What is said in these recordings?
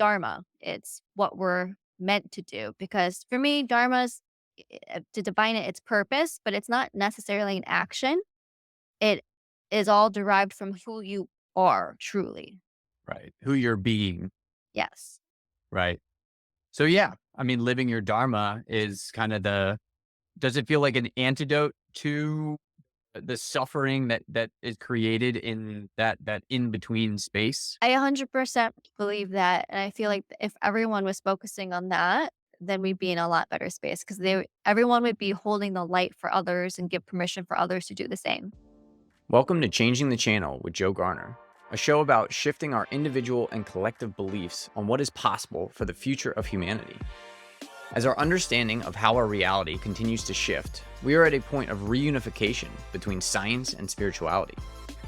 Dharma. It's what we're meant to do. Because for me, Dharma's to define it, it's purpose, but it's not necessarily an action. It is all derived from who you are truly. Right. Who you're being. Yes. Right. So yeah, I mean, living your dharma is kind of does it feel like an antidote to the suffering that is created in that in between space? I 100% believe that. And I feel like if everyone was focusing on that, then we'd be in a lot better space because everyone would be holding the light for others and give permission for others to do the same. Welcome to Changing the Channel with Joe Garner, a show about shifting our individual and collective beliefs on what is possible for the future of humanity. As our understanding of how our reality continues to shift, we are at a point of reunification between science and spirituality.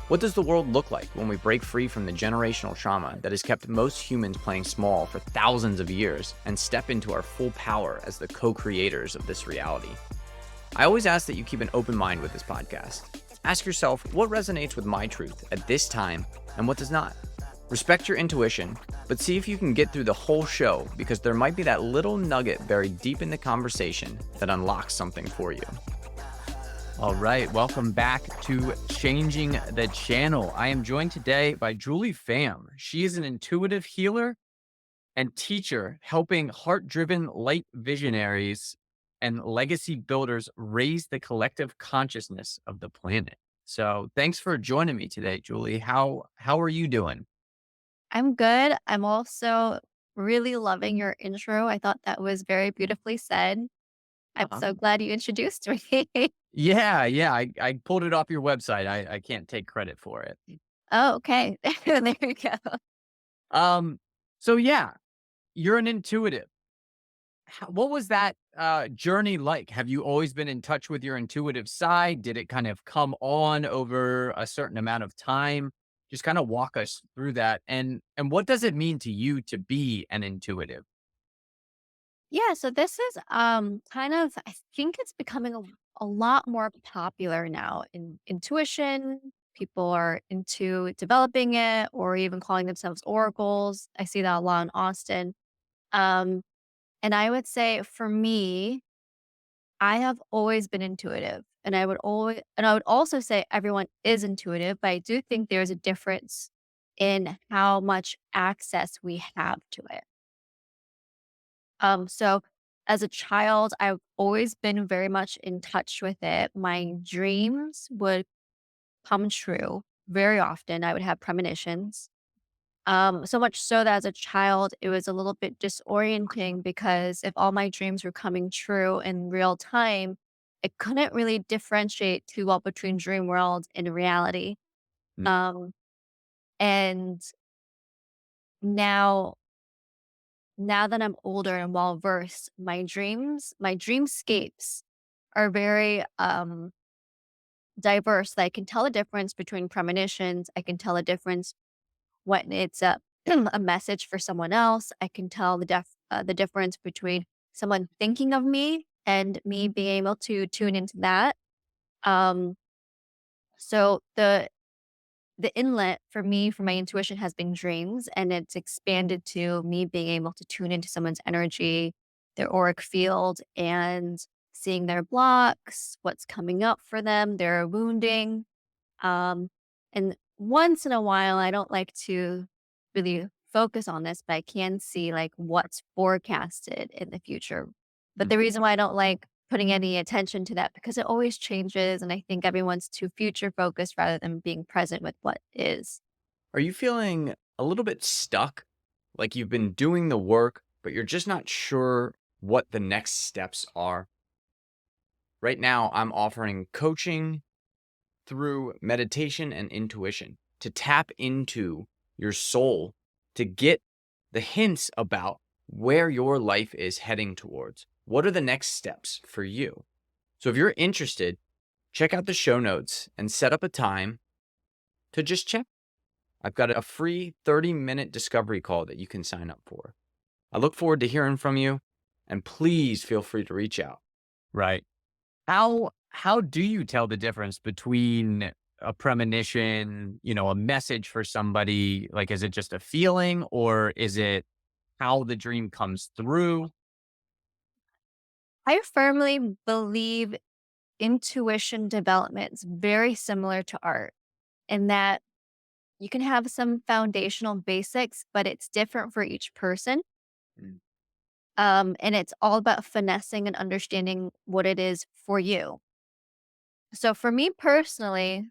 What does the world look like when we break free from the generational trauma that has kept most humans playing small for thousands of years and step into our full power as the co-creators of this reality? I always ask that you keep an open mind with this podcast. Ask yourself what resonates with my truth at this time and what does not. Respect your intuition, but see if you can get through the whole show because there might be that little nugget buried deep in the conversation that unlocks something for you. All right, welcome back to Changing the Channel. I am joined today by Julie Pham. She is an intuitive healer and teacher helping heart-driven light visionaries and legacy builders raise the collective consciousness of the planet. So thanks for joining me today, Julie. How are you doing? I'm good. I'm also really loving your intro. I thought that was very beautifully said. I'm Uh-huh. so glad you introduced me. Yeah. I pulled it off your website. I can't take credit for it. Oh, okay. There you go. Um, so yeah, you're an intuitive. What was that journey like? Have you always been in touch with your intuitive side? Did it kind of come on over a certain amount of time? Just kind of walk us through that. And what does it mean to you to be an intuitive? Yeah, so this is kind of I think it's becoming a lot more popular now in intuition. People are into developing it or even calling themselves oracles. I see that a lot in Austin. Um, and I would say for me, I have always been intuitive. And I would also say everyone is intuitive, but I do think there's a difference in how much access we have to it. So as a child, I've always been very much in touch with it. My dreams would come true very often. I would have premonitions. So much so that as a child, it was a little bit disorienting because if all my dreams were coming true in real time, I couldn't really differentiate too well between dream world and reality. Mm. Um, and now now that I'm older and well versed, my dreamscapes are very diverse. That I can tell the difference between premonitions. I can tell a difference when it's a a message for someone else. I can tell the difference between someone thinking of me and me being able to tune into that. Um, so the inlet for me for my intuition has been dreams, and it's expanded to me being able to tune into someone's energy, their auric field, and seeing their blocks, what's coming up for them, their wounding. Um, and once in a while, I don't like to really focus on this, but I can see like what's forecasted in the future. But Mm. the reason why I don't like putting any attention to that because it always changes. And I think everyone's too future focused rather than being present with what is. Are you feeling a little bit stuck? Like you've been doing the work, but you're just not sure what the next steps are? Right now, I'm offering coaching through meditation and intuition to tap into your soul to get the hints about where your life is heading towards. What are the next steps for you? So if you're interested, check out the show notes and set up a time to just check. I've got a free 30-minute discovery call that you can sign up for. I look forward to hearing from you, and please feel free to reach out. Right. How do you tell the difference between a premonition, a message for somebody? Like, is it just a feeling or is it how the dream comes through? I firmly believe intuition development is very similar to art in that you can have some foundational basics, but it's different for each person. Mm. And it's all about finessing and understanding what it is for you. So for me personally,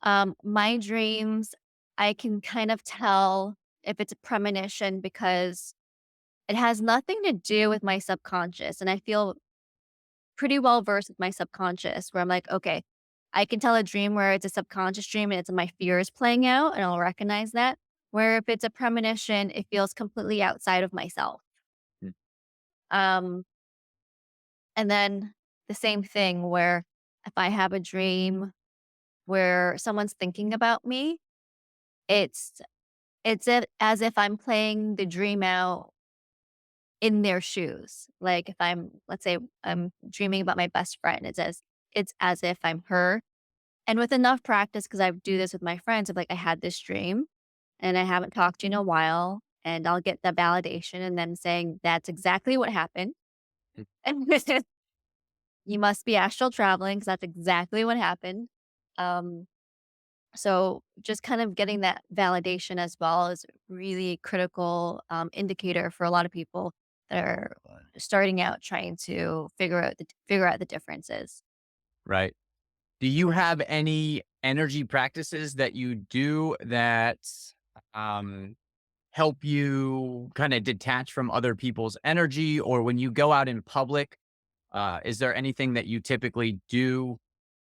my dreams, I can kind of tell if it's a premonition because it has nothing to do with my subconscious. And I feel pretty well versed with my subconscious where I'm like, okay, I can tell a dream where it's a subconscious dream and it's my fears playing out and I'll recognize that. Where if it's a premonition, it feels completely outside of myself. Mm. Um, and then the same thing where if I have a dream where someone's thinking about me, it's as if I'm playing the dream out in their shoes. Like if I'm, let's say, I'm dreaming about my best friend, it's as if I'm her. And with enough practice, because I do this with my friends, of like I had this dream and I haven't talked to you in a while, and I'll get the validation and them saying that's exactly what happened. Mm. And you must be astral traveling because that's exactly what happened. Um, So just kind of getting that validation as well is really critical indicator for a lot of people that are starting out trying to figure out the differences. Right. Do you have any energy practices that you do that um, help you kind of detach from other people's energy? Or when you go out in public, is there anything that you typically do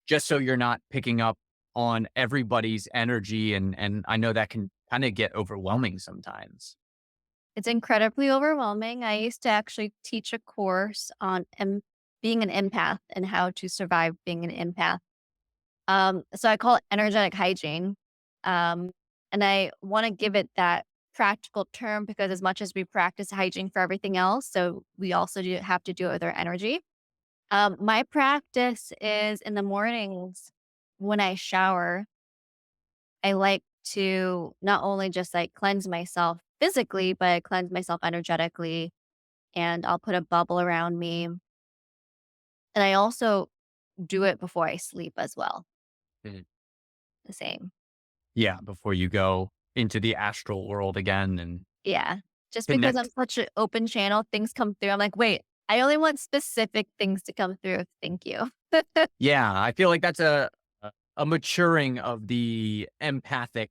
just so you're not picking up on everybody's energy? And I know that can kind of get overwhelming sometimes. It's incredibly overwhelming. I used to actually teach a course on being an empath and how to survive being an empath. So I call it energetic hygiene. Um, and I want to give it that practical term because as much as we practice hygiene for everything else, so we also do have to do it with our energy. My practice is in the mornings when I shower, I like to not only just like cleanse myself physically, but I cleanse myself energetically and I'll put a bubble around me. And I also do it before I sleep as well. Mhm. The same. Yeah, before you go into the astral world again and Yeah. Just because I'm connect. such an open channel, things come through. I'm like, wait, I only want specific things to come through. Thank you. Yeah, I feel like that's a maturing of the empathic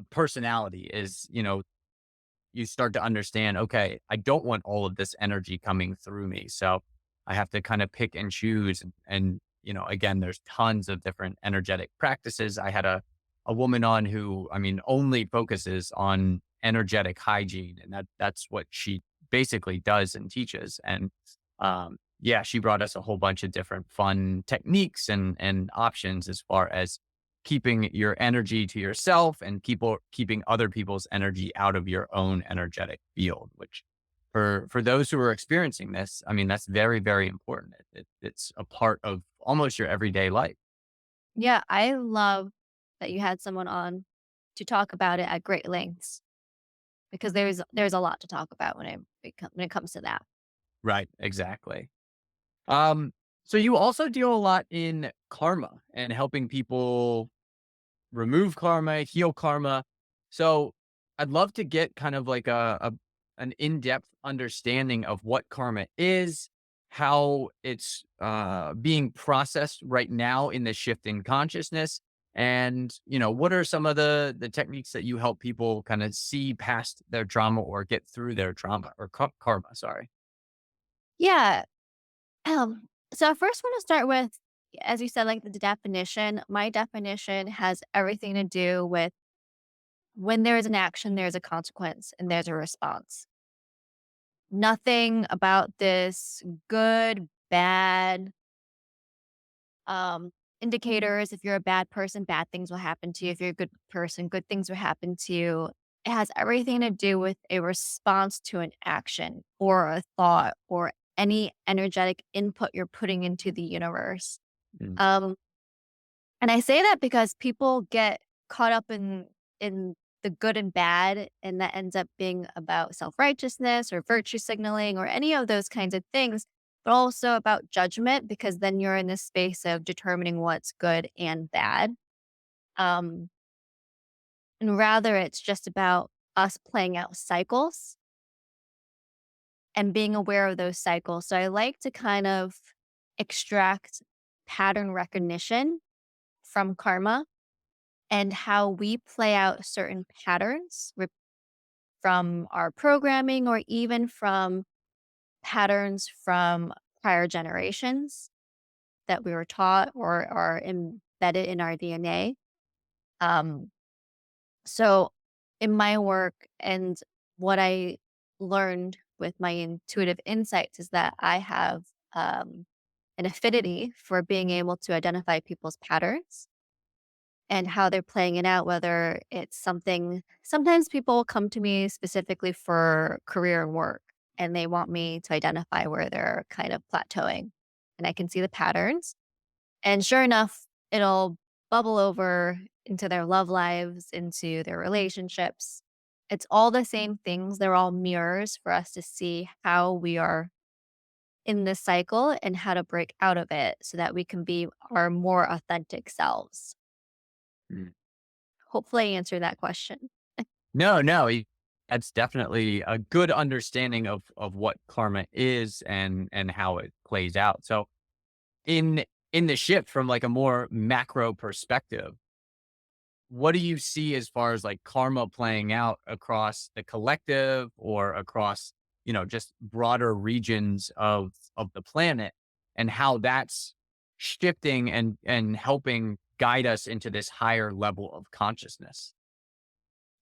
personality is, you start to understand, okay, I don't want all of this energy coming through me. So I have to kind of pick and choose. And again, there's tons of different energetic practices. I had a woman on who, I mean, only focuses on energetic hygiene. And that's what she basically does and teaches. And yeah, she brought us a whole bunch of different fun techniques and options as far as keeping your energy to yourself and keeping other people's energy out of your own energetic field, which for those who are experiencing this, I mean, that's very, very important. It's a part of almost your everyday life. Yeah, I love that you had someone on to talk about it at great lengths because there's a lot to talk about when it comes to that. Right. Exactly. Um, so you also deal a lot in karma and helping people remove karma, heal karma. So I'd love to get kind of like an in-depth understanding of what karma is, how it's being processed right now in the shift in consciousness, and what are some of the techniques that you help people kind of see past their trauma or get through their trauma or karma. Sorry. Yeah. So I first want to start with, as you said, like the definition. My definition has everything to do with when there is an action, there's a consequence and there's a response. Nothing about this good, bad, indicators. If you're a bad person, bad things will happen to you. If you're a good person, good things will happen to you. It has everything to do with a response to an action or a thought or any energetic input you're putting into the universe. Mm. Um, and I say that because people get caught up in the good and bad, and that ends up being about self-righteousness or virtue signaling or any of those kinds of things, but also about judgment because then you're in this space of determining what's good and bad. Um, and rather it's just about us playing out cycles and being aware of those cycles. So I like to kind of extract pattern recognition from karma and how we play out certain patterns from our programming or even from patterns from prior generations that we were taught or are embedded in our DNA. Um, so, in my work and what I learned with my intuitive insights is that I have an affinity for being able to identify people's patterns and how they're playing it out, whether it's something sometimes people come to me specifically for career and work, and they want me to identify where they're kind of plateauing, and I can see the patterns. And sure enough, it'll bubble over into their love lives, into their relationships. It's all the same things. They're all mirrors for us to see how we are in this cycle and how to break out of it so that we can be our more authentic selves. Mm. Hopefully, I answered that question. No, no, that's definitely a good understanding of what karma is and how it plays out. So in in the shift from like a more macro perspective, what do you see as far as like karma playing out across the collective or across, just broader regions of the planet, and how that's shifting and helping guide us into this higher level of consciousness?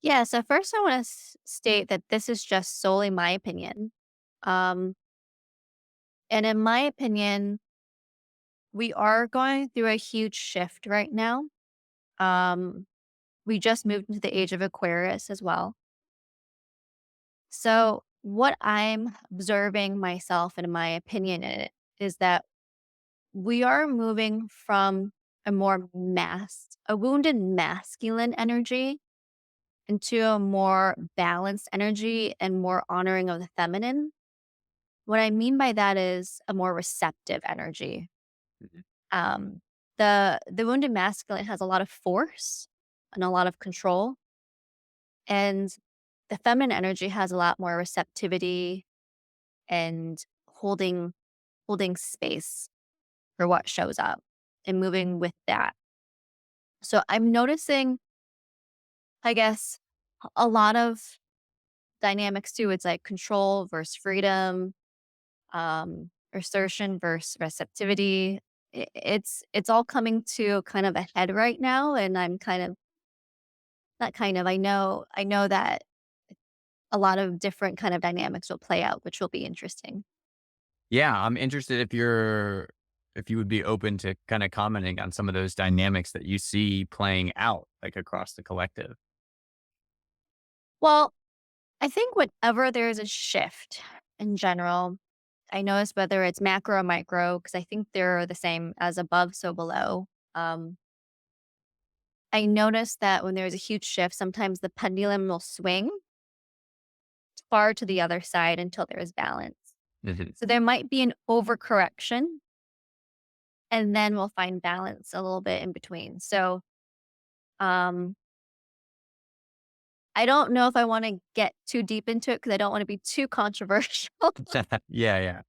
Yeah, so first I want to state that this is just solely my opinion. Um, and in my opinion, we are going through a huge shift right now. Um, we just moved into the age of Aquarius as well. So, what I'm observing myself and my opinion in it is that we are moving from a wounded masculine energy into a more balanced energy and more honoring of the feminine. What I mean by that is a more receptive energy. Mhm. Um, the wounded masculine has a lot of force and a lot of control, and the feminine energy has a lot more receptivity and holding space for what shows up and moving with that. So I'm noticing, I guess, a lot of dynamics too. It's like control versus freedom, assertion versus receptivity. It's all coming to kind of a head right now, and I'm kind of not kind of. I know that a lot of different kind of dynamics will play out, which will be interesting. Yeah, I'm interested if you would be open to kind of commenting on some of those dynamics that you see playing out like across the collective. Well, I think whenever there's a shift in general, I notice whether it's macro or micro, because I think they're the same as above, so below. Um, I notice that when there's a huge shift, sometimes the pendulum will swing far to the other side until there is balance. Mhm. So there might be an overcorrection, and then we'll find balance a little bit in between. So um, I don't know if I want to get too deep into it because I don't want to be too controversial. Yeah, yeah.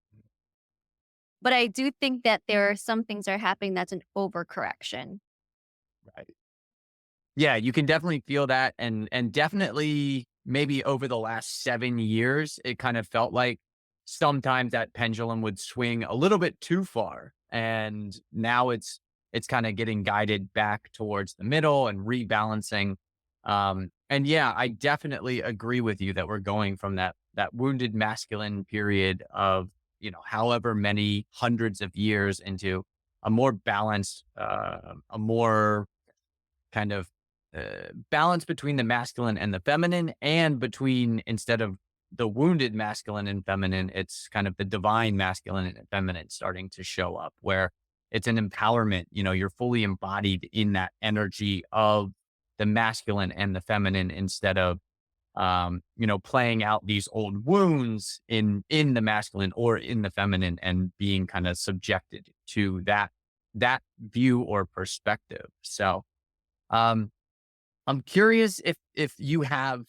But I do think that there are some things that are happening that's an overcorrection. Right. Yeah, you can definitely feel that, and definitely maybe over the last 7 years, it kind of felt like sometimes that pendulum would swing a little bit too far, and now it's kinda getting guided back towards the middle and rebalancing. And yeah, I definitely agree with you that we're going from that wounded masculine period of, however many hundreds of years into a more balanced, a more kind of balance between the masculine and the feminine, and between, instead of the wounded masculine and feminine, it's kind of the divine masculine and feminine starting to show up, where it's an empowerment. You're fully embodied in that energy of the masculine and the feminine instead of playing out these old wounds in the masculine or in the feminine and being kind of subjected to that view or perspective. So um, I'm curious if you have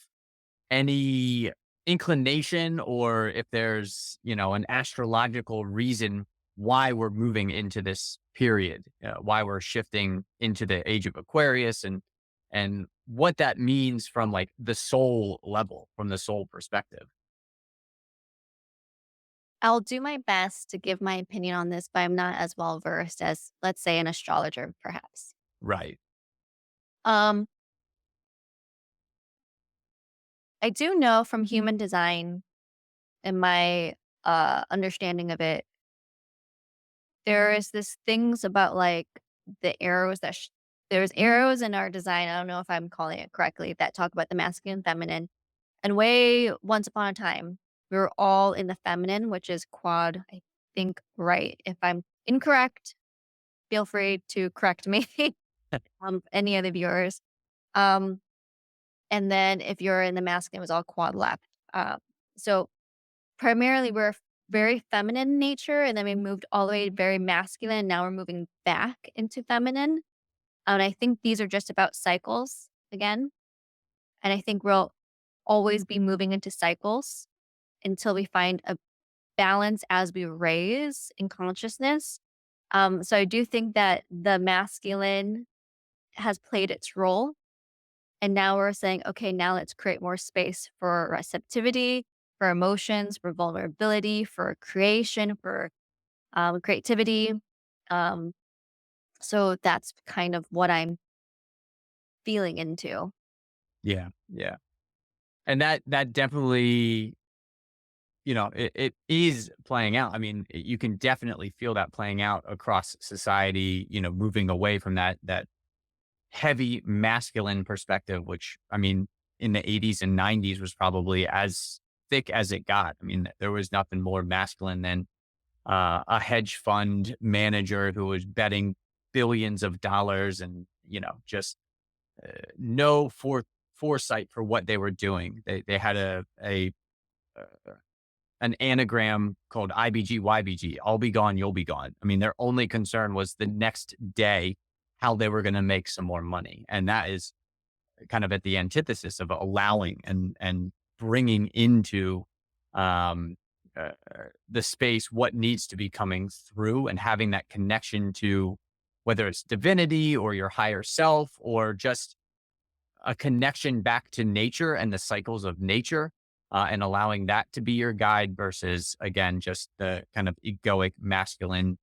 any inclination or if there's, an astrological reason why we're moving into this period, why we're shifting into the age of Aquarius and what that means from like the soul level, from the soul perspective. I'll do my best to give my opinion on this, but I'm not as well versed as, let's say, an astrologer, perhaps. Right. Um, I do know from human design and my understanding of it, there is this things about like the arrows there's arrows in our design. I don't know if I'm calling it correctly that talk about the masculine, feminine, and way once upon a time we were all in the feminine, which is quad. I think right. If I'm incorrect, feel free to correct me. Any of the viewers. Um, and then if you're in the masculine, it was all quad left. So primarily we're very feminine in nature, and then we moved all the way to very masculine. Now we're moving back into feminine. And I think these are just about cycles again. And I think we'll always be moving into cycles until we find a balance as we raise in consciousness. So I do think that the masculine has played its role. And now we're saying, okay, now let's create more space for receptivity, for emotions, for vulnerability, for creation, for creativity. Um, so that's kind of what I'm feeling into. Yeah. Yeah. And that definitely, it is playing out. I mean, you can definitely feel that playing out across society, moving away from that heavy masculine perspective, which I mean, in the 80s and 90s was probably as thick as it got. I mean, there was nothing more masculine than a hedge fund manager who was betting billions of dollars and, just no foresight for what they were doing. They had uh, an anagram called IBG, YBG, I'll be gone, you'll be gone. I mean, their only concern was the next day, how they were going to make some more money. And that is kind of at the antithesis of allowing and bringing into um, the space what needs to be coming through and having that connection to whether it's divinity or your higher self or just a connection back to nature and the cycles of nature, and allowing that to be your guide versus, again, just the kind of egoic, masculine,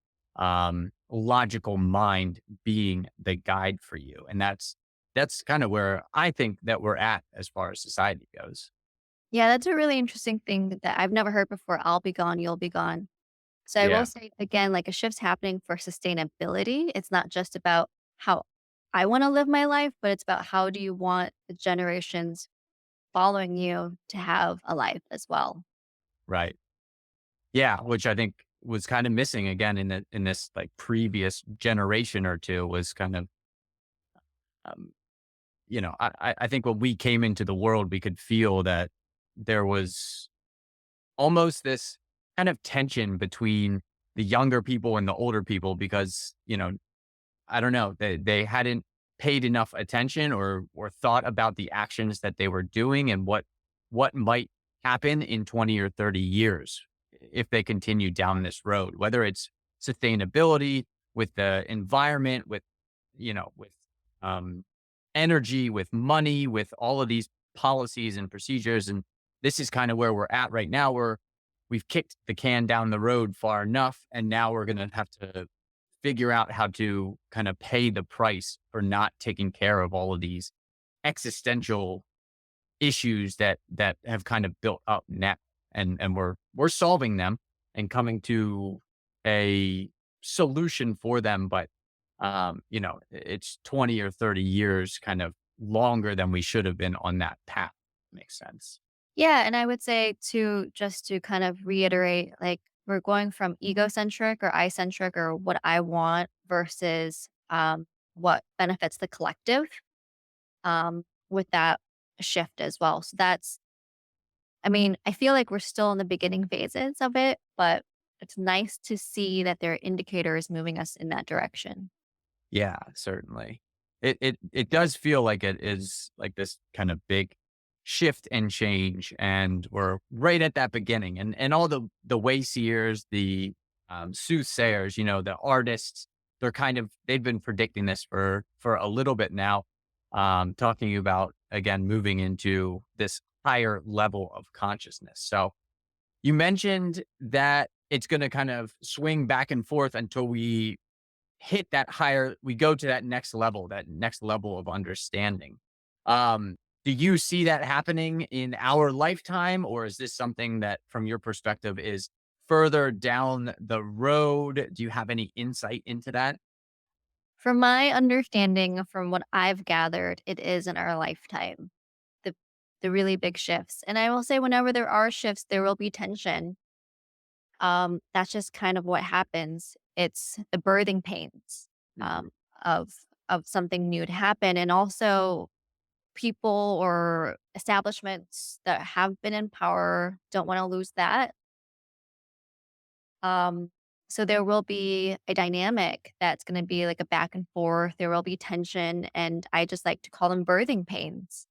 logical mind being the guide for you. And that's kind of where I think that we're at as far as society goes. Yeah, that's a really interesting thing that I've never heard before. I'll be gone, you'll be gone. So I will Yeah, say again, like a shift's happening for sustainability. It's not just about how I want to live my life, but it's about how do you want the generations following you to have a life as well. right. Yeah, which I think was kind of missing again in this like previous generation or two was kind of um, I think when we came into the world, we could feel that there was almost this kind of tension between the younger people and the older people because, I don't know, they hadn't paid enough attention or thought about the actions that they were doing and what might happen in 20 or 30 years if they continue down this road, whether it's sustainability with the environment, with um, energy, with money, with all of these policies and procedures. And this is kind of where we're at right now, where we've kicked the can down the road far enough. And now we're going to have to figure out how to kind of pay the price for not taking care of all of these existential issues that have kind of built up now. And we're solving them and coming to a solution for them. But it's 20 or 30 years kind of longer than we should have been on that path. Makes sense. Yeah, and I would say to just to kind of reiterate, like we're going from egocentric or I centric or what I want versus what benefits the collective. with that shift as well. So that's, I mean, I feel like we're still in the beginning phases of it, but it's nice to see that there are indicators moving us in that direction. Yeah, certainly. It does feel like it is like this kind of big shift and change, and we're right at that beginning. And all the wayseers, the soothsayers, the artists, they've been predicting this for a little bit now, talking about again moving into this higher level of consciousness. So you mentioned that it's going to kind of swing back and forth until we go to that next level of understanding. Um, do you see that happening in our lifetime, or is this something that, from your perspective, is further down the road? Do you have any insight into that? From my understanding, from what I've gathered, it is in our lifetime, the the really big shifts. And I will say whenever there are shifts, there will be tension. That's just kind of what happens. It's the birthing pains Mhm. um, of something new to happen, and also people or establishments that have been in power don't want to lose that. Um, so there will be a dynamic that's going to be like a back and forth. There will be tension, and I just like to call them birthing pains.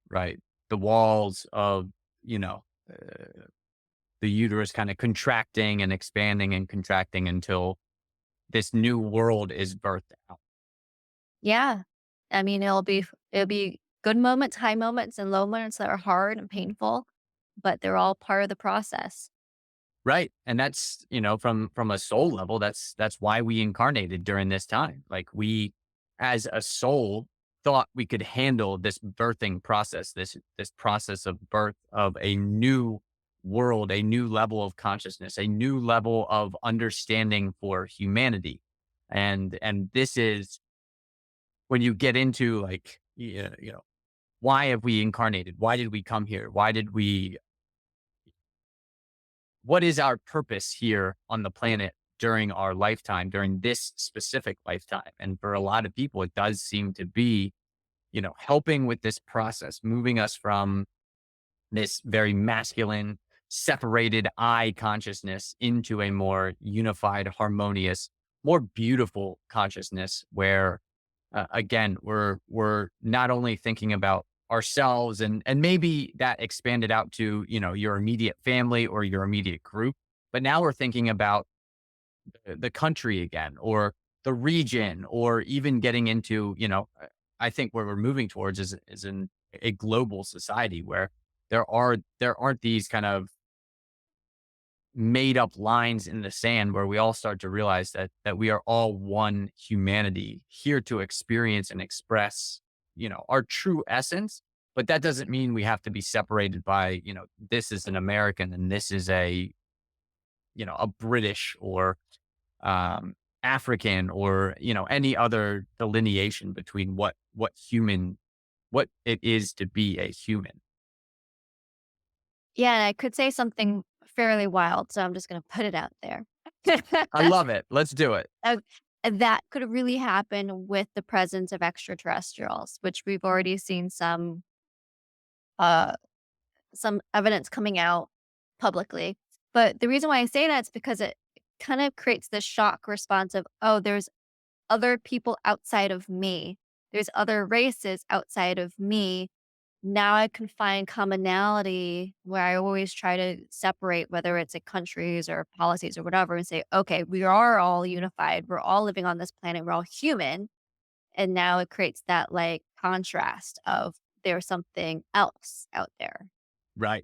Right. The walls of, you know, uh, the uterus kind of contracting and expanding and contracting until this new world is birthed out. Yeah, I mean it'll be good moments, high moments, and low moments that are hard and painful, but they're all part of the process. Right. And that's, from a soul level, that's why we incarnated during this time. Like we as a soul thought we could handle this birthing process, this process of birth of a new world, a new level of consciousness, a new level of understanding for humanity. And this is when you get into like why have we incarnated? Why did we come here? What is our purpose here on the planet during our lifetime, during this specific lifetime? And for a lot of people, it does seem to be, helping with this process, moving us from this very masculine, separated I consciousness into a more unified, harmonious, more beautiful consciousness where again, we're not only thinking about ourselves and maybe that expanded out to, your immediate family or your immediate group, but now we're thinking about the country again or the region or even getting into, I think where we're moving towards is in a global society where there aren't these kind of made up lines in the sand where we all start to realize that we are all one humanity here to experience and express, our true essence. But that doesn't mean we have to be separated by, this is an American and this is a British or um, African or, any other delineation between what it is to be a human. Yeah, and I could say something fairly wild, so I'm just gonna put it out there. I love it. Let's do it. Uh, that could really happen with the presence of extraterrestrials, which we've already seen uh some evidence coming out publicly. But the reason why I say that is because it kind of creates this shock response of, oh, there's other people outside of me. There's other races outside of me. Now I can find commonality where I always try to separate, whether it's like countries or policies or whatever, and say, okay, we are all unified. We're all living on this planet. We're all human. And now it creates that like contrast of there's something else out there. Right.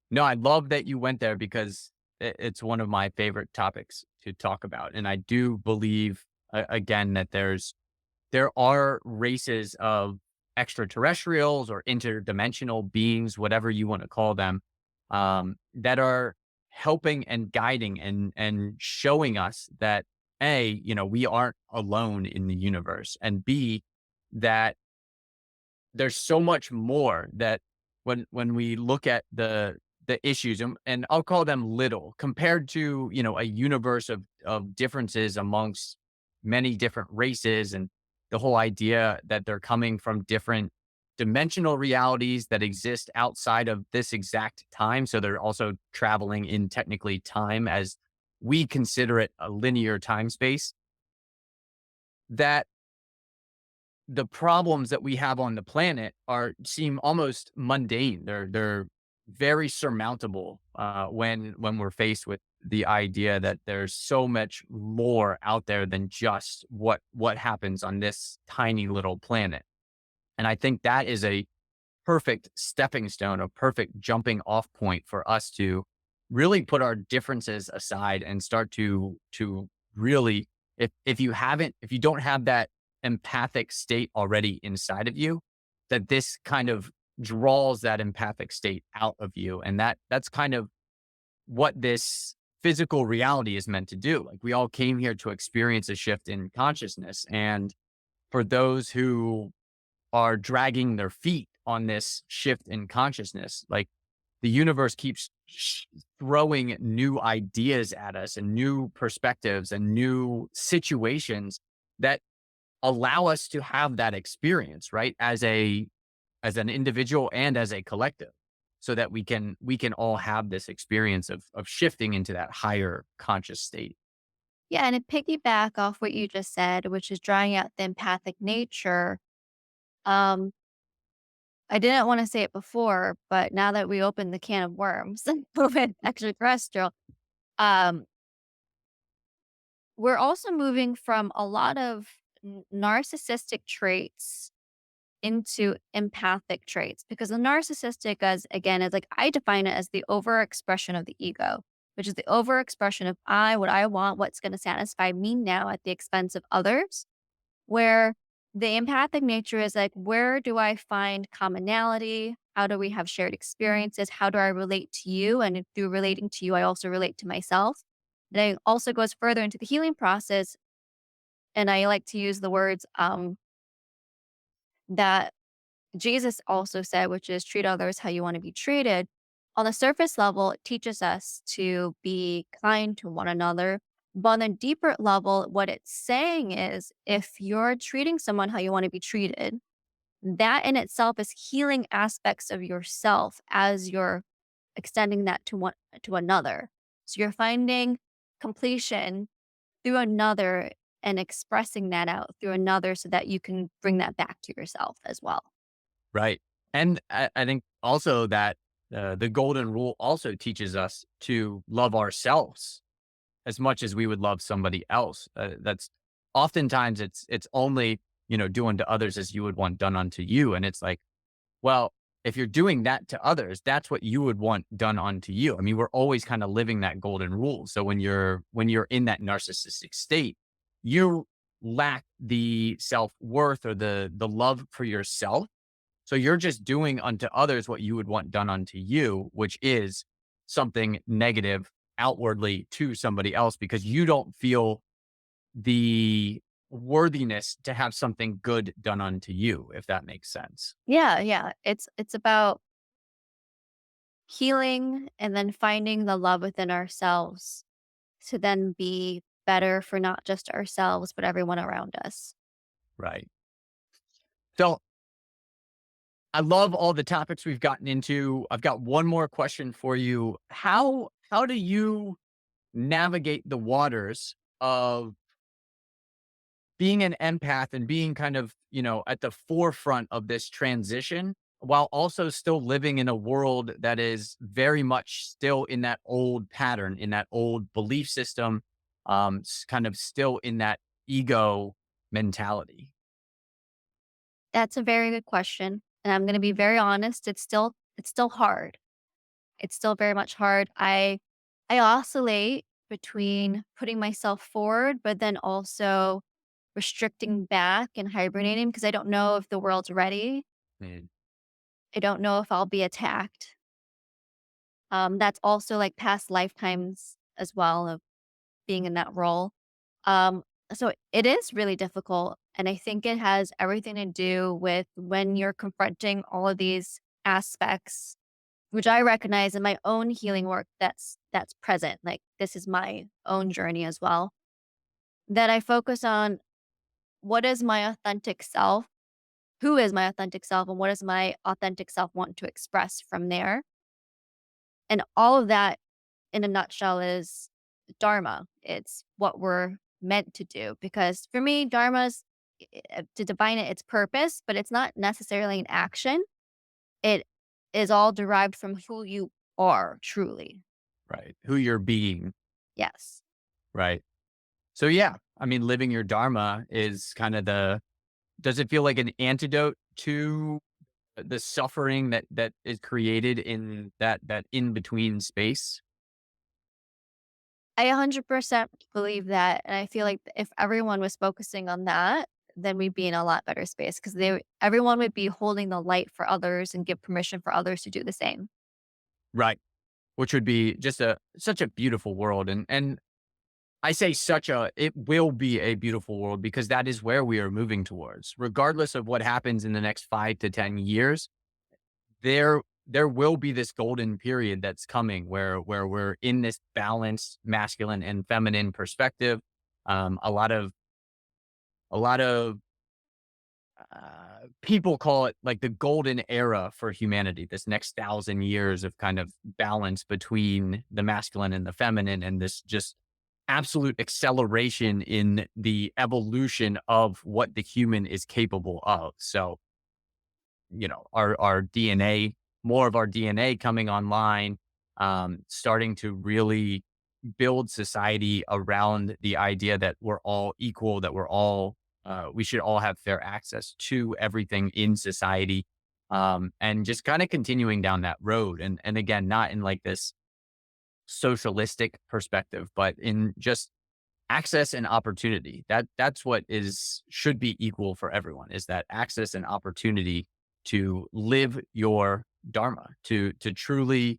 No, I love that you went there because it's one of my favorite topics to talk about. And I do believe, again, that there are races of extraterrestrials or interdimensional beings, whatever you want to call them, that are helping and guiding and showing us that A, we aren't alone in the universe, and B, that there's so much more that when we look at the issues and I'll call them little compared to, a universe of differences amongst many different races and the whole idea that they're coming from different dimensional realities that exist outside of this exact time. So they're also traveling in technically time as we consider it a linear time space. That the problems that we have on the planet are seem almost mundane. They're very surmountable when we're faced with the idea that there's so much more out there than just what happens on this tiny little planet. And I think that is a perfect stepping stone, a perfect jumping off point for us to really put our differences aside and start to really, if you don't have that empathic state already inside of you, that this kind of draws that empathic state out of you. And that's kind of what this physical reality is meant to do. Like, we all came here to experience a shift in consciousness. And for those who are dragging their feet on this shift in consciousness, like, the universe keeps throwing new ideas at us and new perspectives and new situations that allow us to have that experience, right? As an individual and as a collective, so that we can all have this experience of shifting into that higher conscious state. Yeah, and to piggyback off what you just said, which is drawing out the empathic nature. Um, I didn't want to say it before, but now that we opened the can of worms with extraterrestrial, um, we're also moving from a lot of narcissistic traits into empathic traits, because the narcissistic, as again, is like I define it as the overexpression of the ego, which is the overexpression of I, what I want, what's going to satisfy me now at the expense of others. Where the empathic nature is like, where do I find commonality? How do we have shared experiences? How do I relate to you? And through relating to you, I also relate to myself. And it also goes further into the healing process. And I like to use the words that Jesus also said, which is treat others how you want to be treated. On the surface level, it teaches us to be kind to one another. But on a deeper level, what it's saying is if you're treating someone how you want to be treated, that in itself is healing aspects of yourself as you're extending that to another. So you're finding completion through another and expressing that out through another so that you can bring that back to yourself as well. Right. And I think also that the golden rule also teaches us to love ourselves as much as we would love somebody else. That's oftentimes it's only, doing to others as you would want done unto you. And it's like, well, if you're doing that to others, that's what you would want done unto you. I mean, we're always kind of living that golden rule. So when you're in that narcissistic state, you lack the self-worth or the love for yourself. So you're just doing unto others what you would want done unto you, which is something negative outwardly to somebody else because you don't feel the worthiness to have something good done unto you, if that makes sense. Yeah, yeah. It's about healing and then finding the love within ourselves to then be better for not just ourselves, but everyone around us. Right. So I love all the topics we've gotten into. I've got one more question for you. How do you navigate the waters of being an empath and being kind of, at the forefront of this transition while also still living in a world that is very much still in that old pattern, in that old belief system, kind of still in that ego mentality? That's a very good question. And I'm gonna be very honest, it's still hard. It's still very much hard. I oscillate between putting myself forward, but then also restricting back and hibernating because I don't know if the world's ready. Mm. I don't know if I'll be attacked. That's also like past lifetimes as well of being in that role. So it is really difficult. And I think it has everything to do with when you're confronting all of these aspects, which I recognize in my own healing work that's present. Like this is my own journey as well. That I focus on what is my authentic self? Who is my authentic self? And what does my authentic self want to express from there? And all of that in a nutshell is Dharma. It's what we're meant to do. Because for me, Dharma's to define it, it's purpose, but it's not necessarily an action. It is all derived from who you are truly. Right. Who you're being. Yes. Right. So yeah, I mean, living your dharma is kind of does it feel like an antidote to the suffering that is created in that in between space? I 100% believe that. And I feel like if everyone was focusing on that, then we'd be in a lot better space because everyone would be holding the light for others and give permission for others to do the same. Right. Which would be just such a beautiful world. And I say it will be a beautiful world because that is where we are moving towards. Regardless of what happens in the next 5 to 10 years, there will be this golden period that's coming where we're in this balanced masculine and feminine perspective. A lot of people call it like the golden era for humanity. This next 1,000 years of kind of balance between the masculine and the feminine, and this just absolute acceleration in the evolution of what the human is capable of. So, our DNA, more of our DNA coming online, starting to really build society around the idea that we're all equal, that we should all have fair access to everything in society. And just kind of continuing down that road. And again, not in like this socialistic perspective, but in just access and opportunity. That's what should be equal for everyone, is that access and opportunity to live your dharma, to truly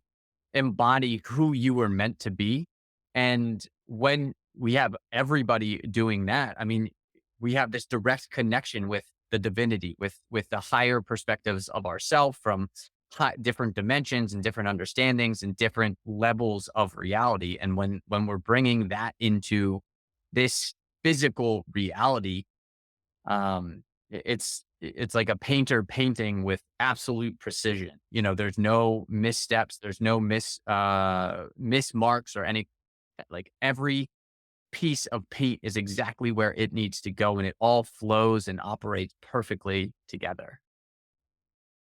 embody who you were meant to be. And when we have everybody doing that, I mean, we have this direct connection with the divinity, with the higher perspectives of ourself from different dimensions and different understandings and different levels of reality. And when we're bringing that into this physical reality, it's like a painter painting with absolute precision. There's no missteps, there's no mismarks or any, like every piece of paint is exactly where it needs to go, and it all flows and operates perfectly together.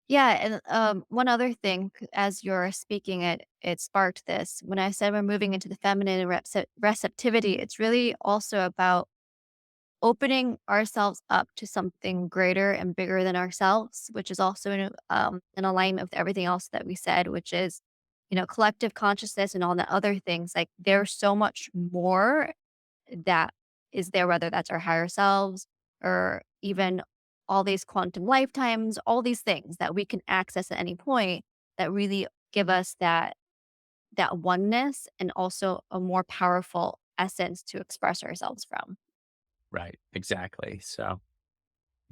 Yeah, and one other thing, as you're speaking, it sparked this. When I said we're moving into the feminine and receptivity, it's really also about opening ourselves up to something greater and bigger than ourselves, which is also in alignment with everything else that we said, which is, collective consciousness and all the other things. Like there's so much more that is there, whether that's our higher selves or even all these quantum lifetimes, all these things that we can access at any point that really give us that oneness and also a more powerful essence to express ourselves from. Right. Exactly. So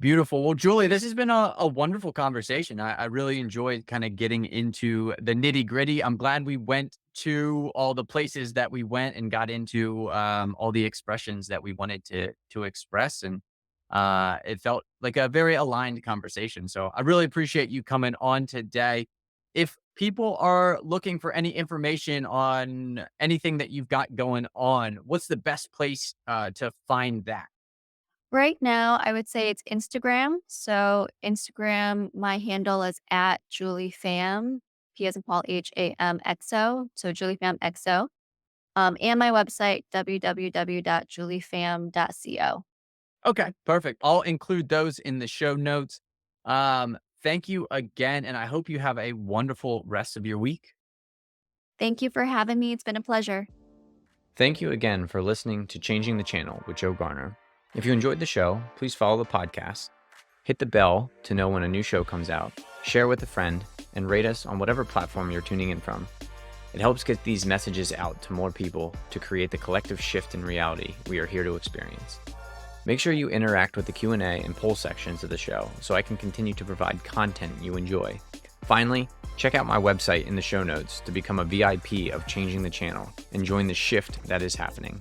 beautiful. Well, Julie, this has been a wonderful conversation. I really enjoyed kind of getting into the nitty gritty. I'm glad we went to all the places that we went and got into all the expressions that we wanted to express. And it felt like a very aligned conversation. So I really appreciate you coming on today. If people are looking for any information on anything that you've got going on, what's the best place to find that? Right now, I would say it's Instagram. So Instagram, my handle is at Julie Pham, P as in Paul, HAMXO. So Julie Pham XO. And my website, www.juliepham.co. Okay, perfect. I'll include those in the show notes. Thank you again, and I hope you have a wonderful rest of your week. Thank you for having me. It's been a pleasure. Thank you again for listening to Changing the Channel with Joe Garner. If you enjoyed the show, please follow the podcast, hit the bell to know when a new show comes out, share with a friend, and rate us on whatever platform you're tuning in from. It helps get these messages out to more people to create the collective shift in reality we are here to experience. Make sure you interact with the Q&A and poll sections of the show so I can continue to provide content you enjoy. Finally, check out my website in the show notes to become a VIP of Changing the Channel and join the shift that is happening.